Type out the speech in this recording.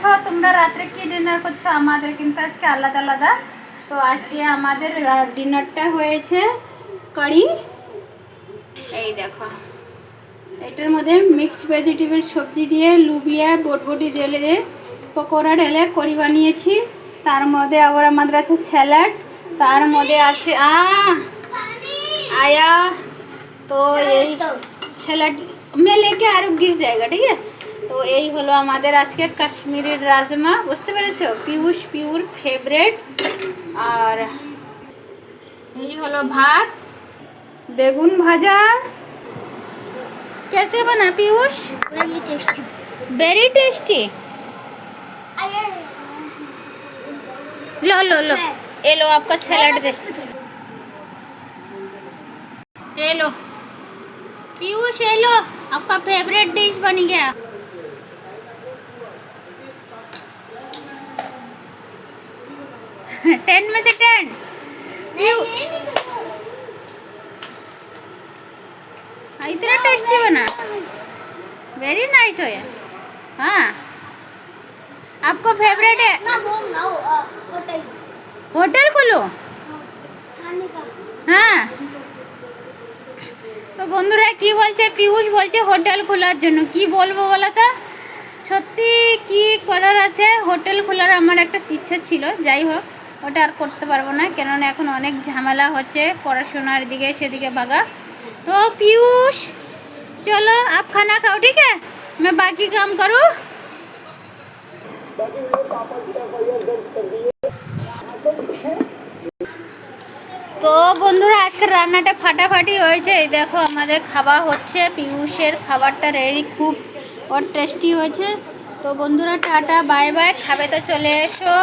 করছো, তোমরা রাত্রে কি ডিনার করছো। আমাদের কিন্তু আজকে আলাদা আলাদা। তো আজকে আমাদের ডিনারটা হয়েছে কারি। এই দেখো, এটার মধ্যে মিক্স ভেজিটেবল সবজি দিয়ে লুবিয়া বটবটি ঢেলে পকোড়া ঢেলে করি বানিয়েছি। তার মধ্যে আবার আমাদের আছে স্যালাড, তার মধ্যে আছে आया। तो यही सैलाड में लेके আর गिर जाएगा, ठीक है। তো এই হলো আমাদের আজকে কাশ্মীরি রাজমা, বুঝতে পেরেছো, পিউষ পিউর ফেভারিট। আর এই হলো ভাত, বেগুন ভাজা। कैसे बना पीयूष? Very tasty. लो लो लो, ये लो आपका सैलाड दे। ये लो पीयूष, ये लो आपका फेवरेट डिश बन गया। टेन में से 10। इतना टेस्टी बना, वेरी नाइस हो। हाँ, आपको फेवरेट है? होटल खोलो। হ্যাঁ, তো বন্ধুরা কি বলছে, পিউষ বলছে হোটেল খোলার জন্য। কি বলবো বলো তো, সত্যি কি করার আছে, হোটেল খোলার আমার একটা ইচ্ছা ছিল। যাই হোক, ওটা আর করতে পারবো না, কেননা এখন অনেক ঝামেলা হচ্ছে পড়াশোনার দিকে সেদিকে ভাগা। तो पीयूष चलो आप खाना खाओ, ठीक है, मैं बाकी काम करूँ। তো বন্ধুরা আজকের রান্নাটা ফাটাফাটি হয়েছে। এই দেখো আমাদের খাওয়া হচ্ছে, পিউষের খাবারটা রেডি, খুব টেস্টি হয়েছে। তো বন্ধুরা টাটা বাই বাই, খাবে তো চলে এসো।